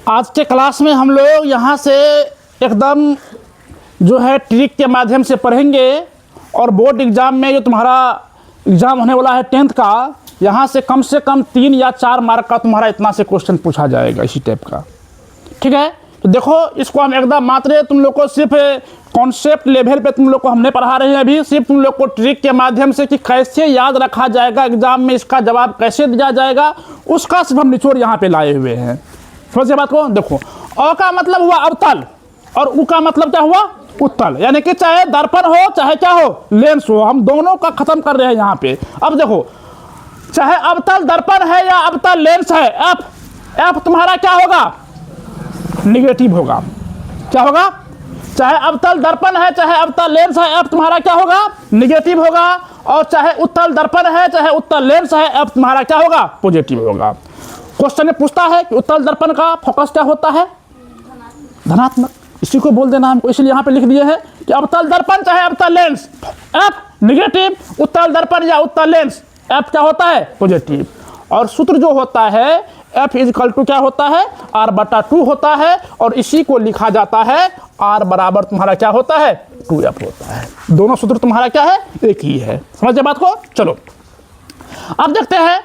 आज के क्लास में हम लोग यहाँ से एकदम जो है ट्रिक के माध्यम से पढ़ेंगे और बोर्ड एग्ज़ाम में जो तुम्हारा एग्ज़ाम होने वाला है 10th का, यहाँ से कम 3 या 4 मार्क का तुम्हारा इतना से क्वेश्चन पूछा जाएगा इसी टाइप का। ठीक है, तो देखो इसको हम एकदम मात्र तुम लोग को सिर्फ कॉन्सेप्ट लेवल पे तुम लोग को हमने पढ़ा रहे हैं अभी, सिर्फ तुम लोग को ट्रिक के माध्यम से कि कैसे याद रखा जाएगा एग्जाम में, इसका जवाब कैसे दिया जाएगा, उसका सिर्फ हम निचोड़ यहाँ पे लाए हुए हैं। समझिए बात को। देखो अ का मतलब हुआ अवतल और उ का मतलब क्या हुआ उत्तल, यानी कि चाहे दर्पण हो चाहे क्या हो लेंस हो, हम दोनों का खत्म कर रहे हैं यहाँ पे। अब देखो चाहे अवतल दर्पण है या अवतल लेंस है, एफ तुम्हारा क्या होगा निगेटिव होगा। क्या होगा, चाहे अवतल दर्पण है चाहे अवतल लेंस है, एफ तुम्हारा क्या होगा निगेटिव होगा। और चाहे उत्तल दर्पण है चाहे उत्तल लेंस है, एफ तुम्हारा क्या होगा पॉजिटिव होगा। क्वेश्चन में पूछता है कि उत्तल दर्पण का फोकस क्या होता है धनात्मक, इसी को बोल देना हमको, इसलिए यहाँ पे लिख दिए हैं कि अवतल दर्पण चाहे अवतल लेंस एफ निगेटिव, उत्तल दर्पण या उत्तल लेंस एफ क्या होता है पॉजिटिव। और सूत्र जो होता है एफ इजकल टू क्या होता है r/2 होता है, और इसी को लिखा जाता है r बराबर तुम्हारा क्या होता है 2f होता है। दोनों सूत्र तुम्हारा क्या है एक ही है। समझे बात को। चलो अब देखते हैं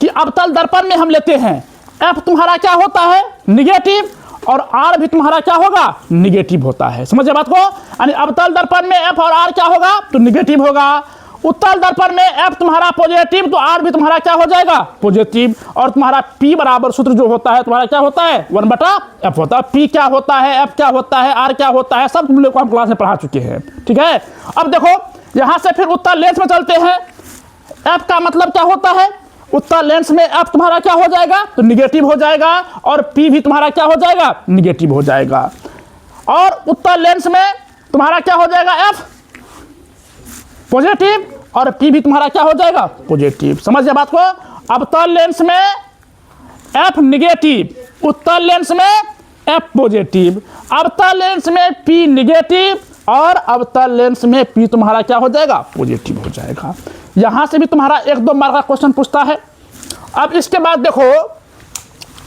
कि अवतल दर्पण में हम लेते हैं एफ तुम्हारा क्या होता है निगेटिव और आर भी तुम्हारा क्या होगा निगेटिव होता है। समझे बात को। यानी अवतल दर्पण में एफ और आर क्या होगा तो निगेटिव होगा, उत्तल दर्पण में एफ तुम्हारा पॉजिटिव तो आर भी तुम्हारा क्या हो जाएगा पॉजिटिव। और तुम्हारा पी बराबर सूत्र जो होता है तुम्हारा क्या होता है 1/f होता है। पी क्या होता है, एफ क्या होता है, आर क्या होता है, सब तुम लोग को हम क्लास में पढ़ा चुके हैं। ठीक है, अब देखो यहां से फिर उत्तल लेंस में चलते हैं। एफ का मतलब क्या होता है, उत्तल लेंस में एफ तुम्हारा क्या हो जाएगा तो निगेटिव हो जाएगा, और पी भी तुम्हारा क्या हो जाएगा निगेटिव हो जाएगा। और उत्तल लेंस में तुम्हारा क्या हो जाएगा एफ पॉजिटिव और पी भी तुम्हारा क्या हो जाएगा पॉजिटिव। समझिए बात को। अवतल लेंस में एफ निगेटिव, उत्तल लेंस में एफ पॉजिटिव, अवतल लेंस में पी निगेटिव और अवतल लेंस में पी तुम्हारा क्या हो जाएगा पॉजिटिव हो जाएगा। यहां से भी तुम्हारा 1-2 मार्क का क्वेश्चन पूछता है। अब इसके बाद देखो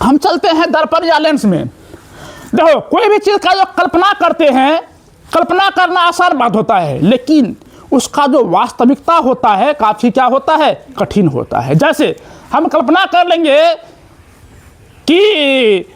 हम चलते हैं दर्पण या लेंस में। देखो कोई भी चीज का जो कल्पना करते हैं, कल्पना करना आसान बात होता है, लेकिन उसका जो वास्तविकता होता है काफी क्या होता है कठिन होता है। जैसे हम कल्पना कर लेंगे कि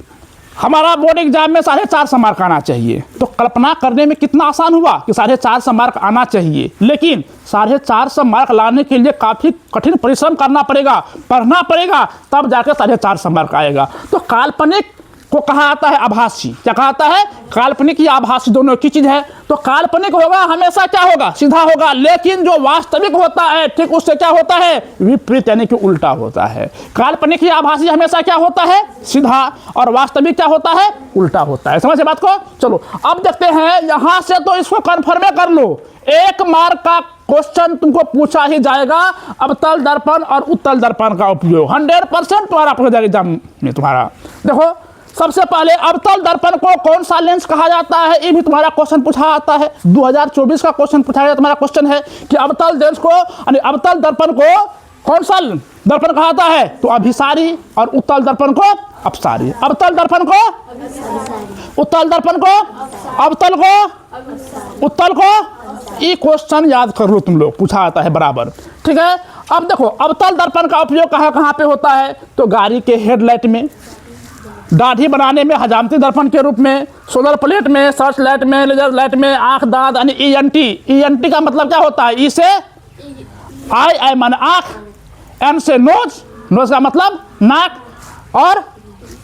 हमारा बोर्ड एग्जाम में 450 मार्क आना चाहिए, तो कल्पना करने में कितना आसान हुआ कि 450 मार्क आना चाहिए, लेकिन 450 मार्क लाने के लिए काफी कठिन परिश्रम करना पड़ेगा, पढ़ना पड़ेगा, तब जाकर 450 मार्क आएगा। तो काल्पनिक को कहा आता है आभासी। क्या कहा आता है काल्पनिक या आभासी दोनों की चीज है। तो काल्पनिक होगा हमेशा क्या होगा सीधा होगा, लेकिन जो वास्तविक होता है ठीक उससे क्या होता है विपरीत, यानी कि उल्टा होता है। काल्पनिक या आभासी हमेशा क्या होता है सीधा, और वास्तविक क्या होता है उल्टा होता है। समझे बात को। चलो अब देखते हैं यहां से, तो इसको कन्फर्म कर लो, 1 मार्क का क्वेश्चन तुमको पूछा ही जाएगा अवतल दर्पण और उत्तल दर्पण का उपयोग 100% तुम्हारा पूछा जाएगा एग्जाम में तुम्हारा। देखो सबसे पहले अवतल दर्पण को कौन सा लेंस कहा जाता है, ये भी तुम्हारा क्वेश्चन पूछा आता है। 2024 का क्वेश्चन पूछा गया तुम्हारा क्वेश्चन है कि अवतल लेंस को यानी अवतल दर्पण को कौन सा दर्पण कहा जाता है तो अभिसारी, और उत्तल दर्पण को अपसारी। अवतल दर्पण को उत्तल दर्पण को अवतल को उत्तल को, ये क्वेश्चन याद कर लो तुम लोग, पूछा आता है बराबर। ठीक है, अब देखो अवतल दर्पण का उपयोग कहाँ पे होता है तो गाड़ी के हेडलाइट में, दाढ़ी बनाने में हजामती दर्पण के रूप में, सोलर प्लेट में, सर्च लाइट में, लेजर लाइट में, आंख दांत यानी ENT का मतलब क्या होता है, ई से आई माने आंख, एन से नोज का मतलब नाक, और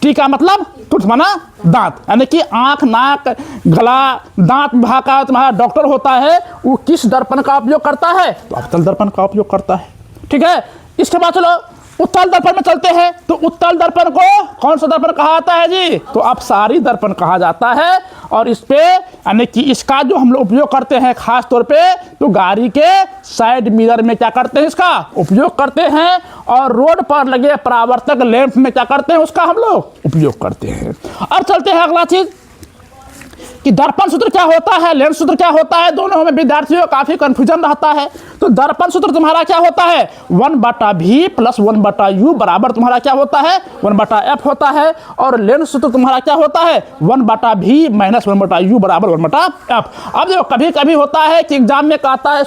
टी का मतलब तुर्थ माना दांत, यानी कि आंख नाक गला दांत विभाग का तुम्हारा डॉक्टर होता है, वो किस दर्पण का उपयोग करता है तो अवतल दर्पण का उपयोग करता है। ठीक है, इसके बाद चलो उत्तल दर्पण में चलते हैं। तो उत्तल दर्पण को कौन सा दर्पण कहा जाता है जी तो अपसारी दर्पण कहा जाता है। और इस पे यानी कि इसका जो हम लोग उपयोग करते हैं खास तौर पे तो गाड़ी के साइड मिरर में क्या करते हैं इसका उपयोग करते हैं, और रोड पर लगे परावर्तक लैंप में क्या करते हैं उसका हम लोग उपयोग करते हैं। अब चलते हैं अगला चीज कि दर्पण सूत्र क्या होता है, लेंस सूत्र क्या होता है, दोनों में विद्यार्थियों को काफी कंफ्यूजन रहता है। तो दर्पण सूत्र तुम्हारा क्या होता है, 1/v प्लस 1/u बराबर तुम्हारा क्या होता है, 1/f होता है। और लेंस सूत्र तुम्हारा क्या होता है, 1/v माइनस 1/u बराबर 1/f। अब देखो कभी कभी होता है कि एग्जाम में कहता है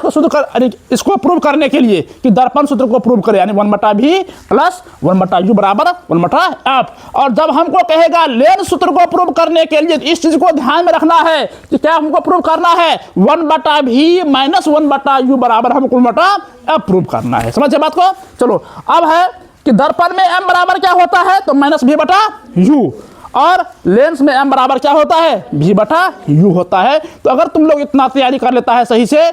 इसको प्रूव करने के लिए कि दर्पण सूत्र को प्रूव करें, यानी 1/v प्लस 1/u बराबर 1/f। और जब हमको कहेगा लेंस सूत्र को प्रूव करने के लिए, इस चीज को ध्यान में रखना है कि क्या हमको प्रूव करना है, 1/v माइनस 1/u बराबर हमको 1/f प्रूव करना है। समझे बात को। चलो अब है कि दर्पण में m बराबर क्या होता है, तो -v/u, और लेंस में m बराबर क्या होता है, v/u होता है। तो अगर तुम लोग इतना तैयारी कर लेता है सही से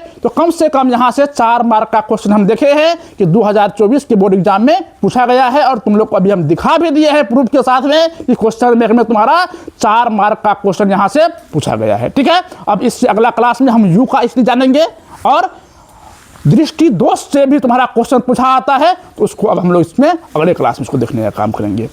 कम यहाँ से 4 मार्क का क्वेश्चन हम देखे हैं कि 2024 के बोर्ड एग्जाम में पूछा गया है। और तुम लोग को अभी हम दिखा भी दिए हैं प्रूफ के साथ में कि क्वेश्चन बैंक में तुम्हारा 4 मार्क का क्वेश्चन यहाँ से पूछा गया है। ठीक है, अब इससे अगला क्लास में हम यू का स्थिति जानेंगे, और दृष्टि दोष से भी तुम्हारा क्वेश्चन पूछा आता है, तो उसको अब हम लोग इसमें अगले क्लास में इसको देखने का काम करेंगे।